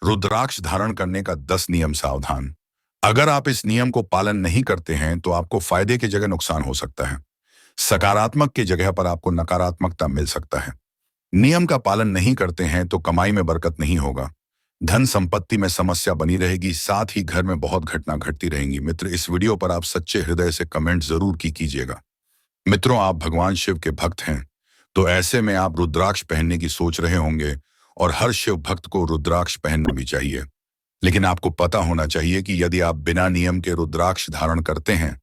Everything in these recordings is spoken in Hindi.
रुद्राक्ष धारण करने का 10 नियम सावधान। अगर आप इस नियम को पालन नहीं करते हैं तो आपको फायदे की जगह नुकसान हो सकता है। सकारात्मक की जगह पर आपको नकारात्मकता मिल सकता है। नियम का पालन नहीं करते हैं तो कमाई में बरकत नहीं होगा, धन संपत्ति में समस्या बनी रहेगी, साथ ही घर में बहुत घटना घटती रहेंगी। मित्र, इस वीडियो पर आप सच्चे हृदय से कमेंट जरूर कीजिएगा। मित्रों, आप भगवान शिव के भक्त हैं, तो ऐसे में आप रुद्राक्ष पहनने की सोच रहे होंगे और हर शिव भक्त को रुद्राक्ष पहनना भी चाहिए। लेकिन आपको पता होना चाहिए कि यदि आप बिना नियम के रुद्राक्ष धारण करते हैं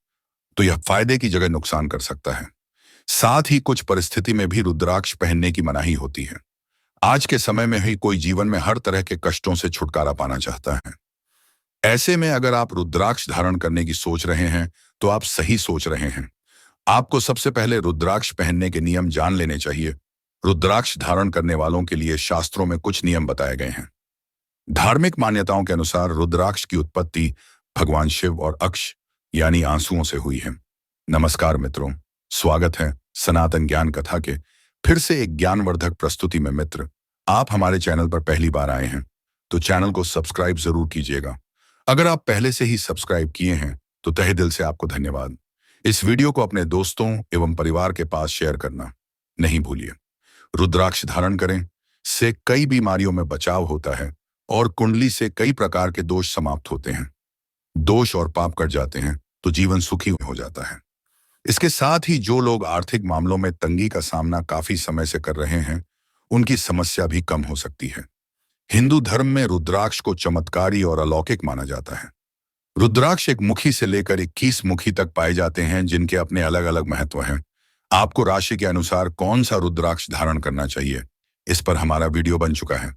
तो यह फायदे की जगह नुकसान कर सकता है। साथ ही कुछ परिस्थिति में भी रुद्राक्ष पहनने की मनाही होती है। आज के समय में ही कोई जीवन में हर तरह के कष्टों से छुटकारा पाना चाहता है। ऐसे में अगर आप रुद्राक्ष धारण करने की सोच रहे हैं तो आप सही सोच रहे हैं। आपको सबसे पहले रुद्राक्ष पहनने के नियम जान लेने चाहिए। रुद्राक्ष धारण करने वालों के लिए शास्त्रों में कुछ नियम बताए गए हैं। धार्मिक मान्यताओं के अनुसार रुद्राक्ष की उत्पत्ति भगवान शिव और अक्ष यानी आंसुओं से हुई है। नमस्कार मित्रों, स्वागत है सनातन ज्ञान कथा के फिर से एक ज्ञानवर्धक प्रस्तुति में। मित्र, आप हमारे चैनल पर पहली बार आए हैं तो चैनल को सब्सक्राइब जरूर कीजिएगा। अगर आप पहले से ही सब्सक्राइब किए हैं तो तहे दिल से आपको धन्यवाद। इस वीडियो को अपने दोस्तों एवं परिवार के पास शेयर करना नहीं भूलिए। रुद्राक्ष धारण करें से कई बीमारियों में बचाव होता है और कुंडली से कई प्रकार के दोष समाप्त होते हैं। दोष और पाप कट जाते हैं तो जीवन सुखी हो जाता है। इसके साथ ही जो लोग आर्थिक मामलों में तंगी का सामना काफी समय से कर रहे हैं, उनकी समस्या भी कम हो सकती है। हिंदू धर्म में रुद्राक्ष को चमत्कारी और अलौकिक माना जाता है। रुद्राक्ष एक मुखी से लेकर 21 मुखी तक पाए जाते हैं, जिनके अपने अलग अलग महत्व हैं। आपको राशि के अनुसार कौन सा रुद्राक्ष धारण करना चाहिए, इस पर हमारा वीडियो बन चुका है।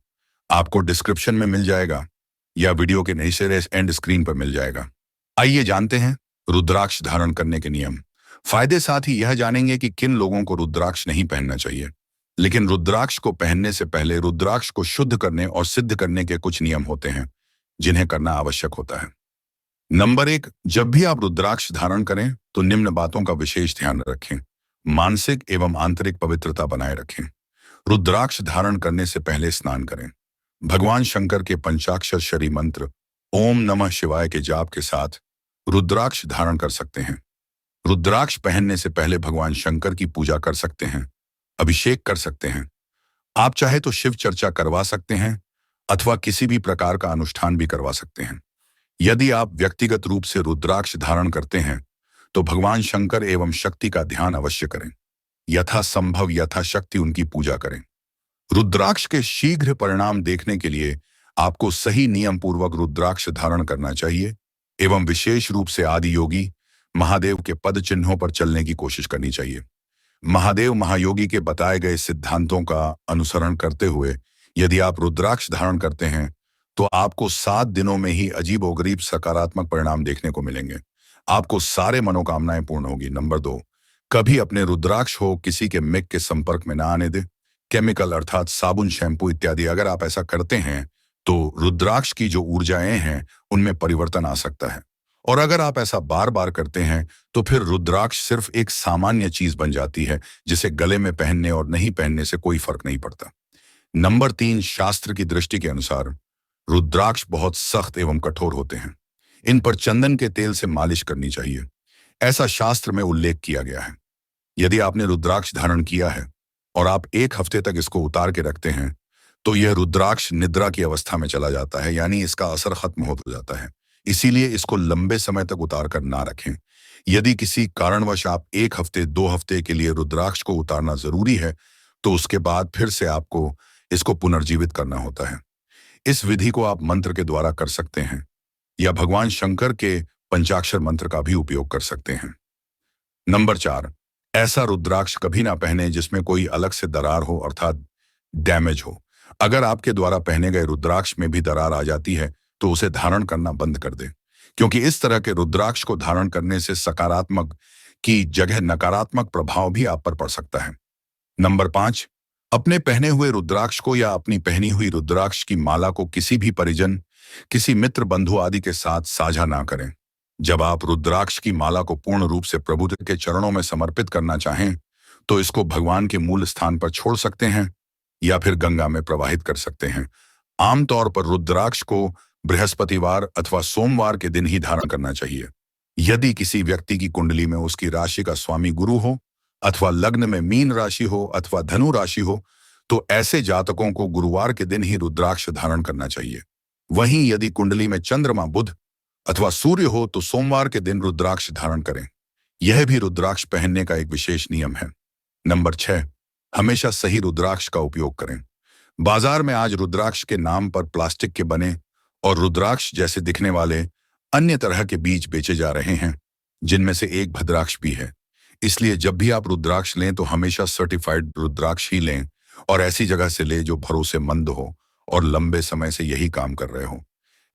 आपको डिस्क्रिप्शन में मिल जाएगा या वीडियो के नीचे एंड स्क्रीन पर मिल जाएगा। आइए जानते हैं रुद्राक्ष धारण करने के नियम, फायदे, साथ ही यह जानेंगे कि किन लोगों को रुद्राक्ष नहीं पहनना चाहिए। लेकिन रुद्राक्ष को पहनने से पहले रुद्राक्ष को शुद्ध करने और सिद्ध करने के कुछ नियम होते हैं जिन्हें करना आवश्यक होता है। नंबर 1, जब भी आप रुद्राक्ष धारण करें तो निम्न बातों का विशेष ध्यान रखें। मानसिक एवं आंतरिक पवित्रता बनाए रखें। रुद्राक्ष धारण करने से पहले स्नान करें। भगवान शंकर के पंचाक्षर श्री मंत्र ओम नमः शिवाय के जाप के साथ रुद्राक्ष धारण कर सकते हैं। रुद्राक्ष पहनने से पहले भगवान शंकर की पूजा कर सकते हैं, अभिषेक कर सकते हैं। आप चाहे तो शिव चर्चा करवा सकते हैं अथवा किसी भी प्रकार का अनुष्ठान भी करवा सकते हैं। यदि आप व्यक्तिगत रूप से रुद्राक्ष धारण करते हैं तो भगवान शंकर एवं शक्ति का ध्यान अवश्य करें। यथासंभव यथाशक्ति उनकी पूजा करें। रुद्राक्ष के शीघ्र परिणाम देखने के लिए आपको सही नियम पूर्वक रुद्राक्ष धारण करना चाहिए एवं विशेष रूप से आदि योगी महादेव के पद चिन्हों पर चलने की कोशिश करनी चाहिए। महादेव महायोगी के बताए गए सिद्धांतों का अनुसरण करते हुए यदि आप रुद्राक्ष धारण करते हैं तो आपको 7 दिनों में ही अजीबोगरीब सकारात्मक परिणाम देखने को मिलेंगे। आपको सारे मनोकामनाएं पूर्ण होगी। नंबर 2, कभी अपने रुद्राक्ष हो किसी के मिक के संपर्क में ना आने दे। केमिकल अर्थात साबुन, शैम्पू इत्यादि, अगर आप ऐसा करते हैं तो रुद्राक्ष की जो ऊर्जाएं हैं उनमें परिवर्तन आ सकता है। और अगर आप ऐसा बार बार करते हैं तो फिर रुद्राक्ष सिर्फ एक सामान्य चीज बन जाती है जिसे गले में पहनने और नहीं पहनने से कोई फर्क नहीं पड़ता। नंबर 3, शास्त्र की दृष्टि के अनुसार रुद्राक्ष बहुत सख्त एवं कठोर होते हैं। इन पर चंदन के तेल से मालिश करनी चाहिए, ऐसा शास्त्र में उल्लेख किया गया है। यदि आपने रुद्राक्ष धारण किया है और आप 1 हफ्ते तक इसको उतार के रखते हैं तो यह रुद्राक्ष निद्रा की अवस्था में चला जाता है, यानी इसका असर खत्म हो जाता है। इसीलिए इसको लंबे समय तक उतार कर ना रखें। यदि किसी कारणवश आप 1 हफ्ते 2 हफ्ते के लिए रुद्राक्ष को उतारना जरूरी है तो उसके बाद फिर से आपको इसको पुनर्जीवित करना होता है। इस विधि को आप मंत्र के द्वारा कर सकते हैं या भगवान शंकर के पंचाक्षर मंत्र का भी उपयोग कर सकते हैं। नंबर 4, ऐसा रुद्राक्ष कभी ना पहने जिसमें कोई अलग से दरार हो अर्थात डैमेज हो। अगर आपके द्वारा पहने गए रुद्राक्ष में भी दरार आ जाती है तो उसे धारण करना बंद कर दें, क्योंकि इस तरह के रुद्राक्ष को धारण करने से सकारात्मक की जगह नकारात्मक प्रभाव भी आप पर पड़ सकता है। नंबर 5, अपने पहने हुए रुद्राक्ष को या अपनी पहनी हुई रुद्राक्ष की माला को किसी भी परिजन, किसी मित्र, बंधु आदि के साथ साझा ना करें। जब आप रुद्राक्ष की माला को पूर्ण रूप से प्रभु के चरणों में समर्पित करना चाहें तो इसको भगवान के मूल स्थान पर छोड़ सकते हैं या फिर गंगा में प्रवाहित कर सकते हैं। आमतौर पर रुद्राक्ष को बृहस्पतिवार अथवा सोमवार के दिन ही धारण करना चाहिए। यदि किसी व्यक्ति की कुंडली में उसकी राशि का स्वामी गुरु हो, अथवा लग्न में मीन राशि हो अथवा धनु राशि हो, तो ऐसे जातकों को गुरुवार के दिन ही रुद्राक्ष धारण करना चाहिए। वहीं यदि कुंडली में चंद्रमा, बुध अथवा सूर्य हो तो सोमवार के दिन रुद्राक्ष धारण करें। यह भी रुद्राक्ष पहनने का एक विशेष नियम है। नंबर 6, हमेशा सही रुद्राक्ष का उपयोग करें। बाजार में आज रुद्राक्ष के नाम पर प्लास्टिक के बने और रुद्राक्ष जैसे दिखने वाले अन्य तरह के बीज बेचे जा रहे हैं, जिनमें से एक भद्राक्ष भी है। इसलिए जब भी आप रुद्राक्ष लें तो हमेशा सर्टिफाइड रुद्राक्ष ही लें और ऐसी जगह से लें जो भरोसेमंद हो और लंबे समय से यही काम कर रहे हो।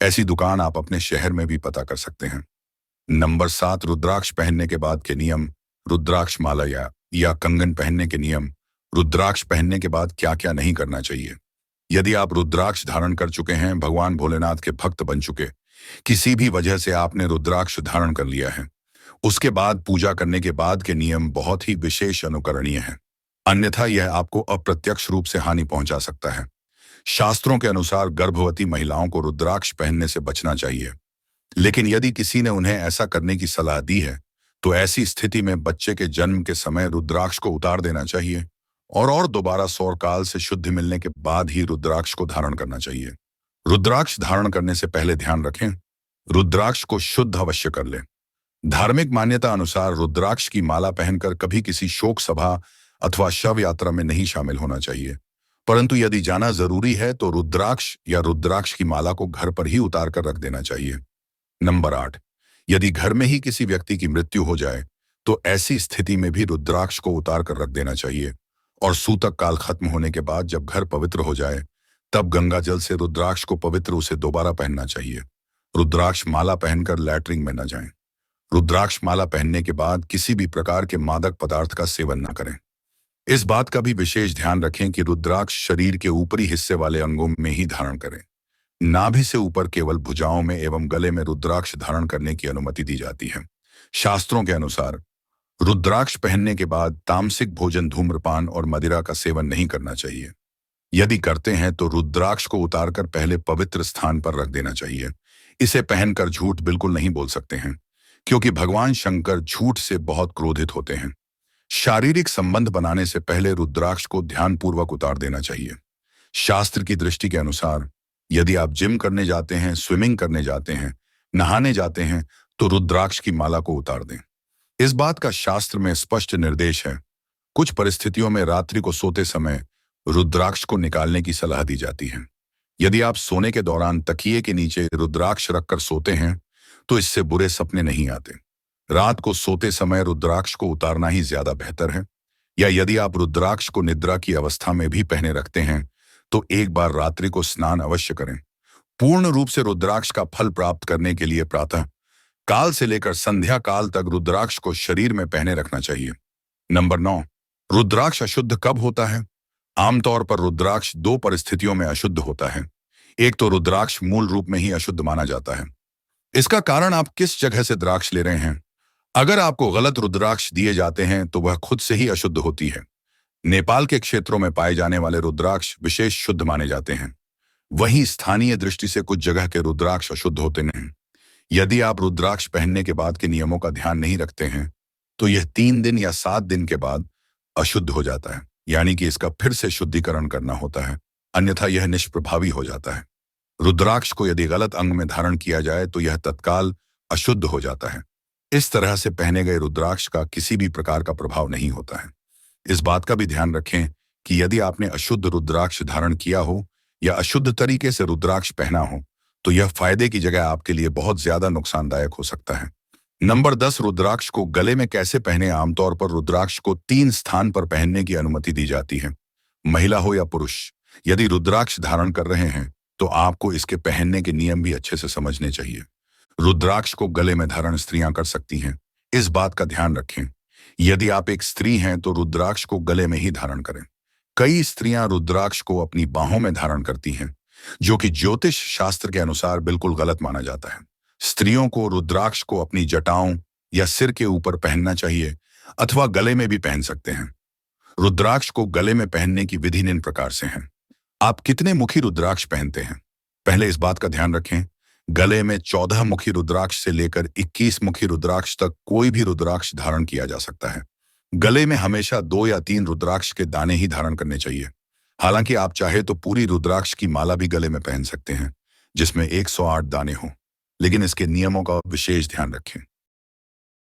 ऐसी दुकान आप अपने शहर में भी पता कर सकते हैं। नंबर 7, रुद्राक्ष पहनने के बाद के नियम। रुद्राक्ष माला या कंगन पहनने के नियम। रुद्राक्ष पहनने के बाद क्या क्या नहीं करना चाहिए। यदि आप रुद्राक्ष धारण कर चुके हैं, भगवान भोलेनाथ के भक्त बन चुके, किसी भी वजह से आपने रुद्राक्ष धारण कर लिया है, उसके बाद पूजा करने के बाद के नियम बहुत ही विशेष अनुकरणीय हैं। अन्यथा यह आपको अप्रत्यक्ष रूप से हानि पहुंचा सकता है। शास्त्रों के अनुसार गर्भवती महिलाओं को रुद्राक्ष पहनने से बचना चाहिए, लेकिन यदि किसी ने उन्हें ऐसा करने की सलाह दी है तो ऐसी स्थिति में बच्चे के जन्म के समय रुद्राक्ष को उतार देना चाहिए और दोबारा सौर काल से शुद्धि मिलने के बाद ही रुद्राक्ष को धारण करना चाहिए। रुद्राक्ष धारण करने से पहले ध्यान रखें, रुद्राक्ष को शुद्ध अवश्य कर लें। धार्मिक मान्यता अनुसार रुद्राक्ष की माला पहनकर कभी किसी शोक सभा अथवा शव यात्रा में नहीं शामिल होना चाहिए, परंतु यदि जाना जरूरी है तो रुद्राक्ष या रुद्राक्ष की माला को घर पर ही उतार कर रख देना चाहिए। नंबर 8, यदि घर में ही किसी व्यक्ति की मृत्यु हो जाए तो ऐसी स्थिति में भी रुद्राक्ष को उतार कर रख देना चाहिए और सूतक काल खत्म होने के बाद जब घर पवित्र हो जाए तब गंगा जल से रुद्राक्ष को पवित्र उसे दोबारा पहनना चाहिए। रुद्राक्ष माला पहनकर लैट्रिन में न जाएं। रुद्राक्ष माला पहनने के बाद किसी भी प्रकार के मादक पदार्थ का सेवन न करें। इस बात का भी विशेष ध्यान रखें कि रुद्राक्ष शरीर के ऊपरी हिस्से वाले अंगों में ही धारण करें। नाभि से ऊपर केवल भुजाओं में एवं गले में रुद्राक्ष धारण करने की अनुमति दी जाती है। शास्त्रों के अनुसार रुद्राक्ष पहनने के बाद तामसिक भोजन, धूम्रपान और मदिरा का सेवन नहीं करना चाहिए। यदि करते हैं तो रुद्राक्ष को उतारकर पहले पवित्र स्थान पर रख देना चाहिए। इसे पहनकर झूठ बिल्कुल नहीं बोल सकते हैं, क्योंकि भगवान शंकर झूठ से बहुत क्रोधित होते हैं। शारीरिक संबंध बनाने से पहले रुद्राक्ष को ध्यानपूर्वक उतार देना चाहिए। शास्त्र की दृष्टि के अनुसार यदि आप जिम करने जाते हैं, स्विमिंग करने जाते हैं, नहाने जाते हैं तो रुद्राक्ष की माला को उतार दें। इस बात का शास्त्र में स्पष्ट निर्देश है। कुछ परिस्थितियों में रात्रि को सोते समय रुद्राक्ष को निकालने की सलाह दी जाती है। यदि आप सोने के दौरान तकिए के नीचे रुद्राक्ष रखकर सोते हैं तो इससे बुरे सपने नहीं आते। रात को सोते समय रुद्राक्ष को उतारना ही ज्यादा बेहतर है। या यदि आप रुद्राक्ष को निद्रा की अवस्था में भी पहने रखते हैं तो एक बार रात्रि को स्नान अवश्य करें। पूर्ण रूप से रुद्राक्ष का फल प्राप्त करने के लिए प्रातः काल से लेकर संध्या काल तक रुद्राक्ष को शरीर में पहने रखना चाहिए। नंबर 9, रुद्राक्ष अशुद्ध कब होता है। आमतौर पर रुद्राक्ष 2 परिस्थितियों में अशुद्ध होता है। एक तो रुद्राक्ष मूल रूप में ही अशुद्ध माना जाता है। इसका कारण आप किस जगह से द्राक्ष ले रहे हैं। अगर आपको गलत रुद्राक्ष दिए जाते हैं तो वह खुद से ही अशुद्ध होती है। नेपाल के क्षेत्रों में पाए जाने वाले रुद्राक्ष विशेष शुद्ध माने जाते हैं। वहीं स्थानीय दृष्टि से कुछ जगह के रुद्राक्ष अशुद्ध होते नहीं। यदि आप रुद्राक्ष पहनने के बाद के नियमों का ध्यान नहीं रखते हैं तो यह 3 दिन या 7 दिन के बाद अशुद्ध हो जाता है, यानी कि इसका फिर से शुद्धिकरण करना होता है, अन्यथा यह निष्प्रभावी हो जाता है। रुद्राक्ष को यदि गलत अंग में धारण किया जाए तो यह तत्काल अशुद्ध हो जाता है। इस तरह से पहने गए रुद्राक्ष का किसी भी प्रकार का प्रभाव नहीं होता है। इस बात का भी ध्यान रखें कि यदि आपने अशुद्ध रुद्राक्ष धारण किया हो या अशुद्ध तरीके से रुद्राक्ष पहना हो तो यह फायदे की जगह आपके लिए बहुत ज्यादा नुकसानदायक हो सकता है। नंबर 10, रुद्राक्ष को गले में कैसे पहने। आमतौर पर रुद्राक्ष को 3 स्थान पर पहनने की अनुमति दी जाती है, महिला हो या पुरुष। यदि रुद्राक्ष धारण कर रहे हैं तो आपको इसके पहनने के नियम भी अच्छे से समझने चाहिए। रुद्राक्ष को गले में धारण स्त्रियां कर सकती हैं, इस बात का ध्यान रखें। यदि आप एक स्त्री हैं तो रुद्राक्ष को गले में ही धारण करें। कई स्त्रियां रुद्राक्ष को अपनी बाहों में धारण करती हैं, जो कि ज्योतिष शास्त्र के अनुसार बिल्कुल गलत माना जाता है। स्त्रियों को रुद्राक्ष को अपनी जटाओं या सिर के ऊपर पहनना चाहिए अथवा गले में भी पहन सकते हैं। रुद्राक्ष को गले में पहनने की विधि निम्न प्रकार से है। आप कितने मुखी रुद्राक्ष पहनते हैं? पहले इस बात का ध्यान रखें, गले में 14 मुखी रुद्राक्ष से लेकर 21 मुखी रुद्राक्ष तक कोई भी रुद्राक्ष धारण किया जा सकता है। गले में हमेशा 2 या 3 रुद्राक्ष के दाने ही धारण करने चाहिए। हालांकि आप चाहे तो पूरी रुद्राक्ष की माला भी गले में पहन सकते हैं, जिसमें 108 दाने हों, लेकिन इसके नियमों का विशेष ध्यान रखें।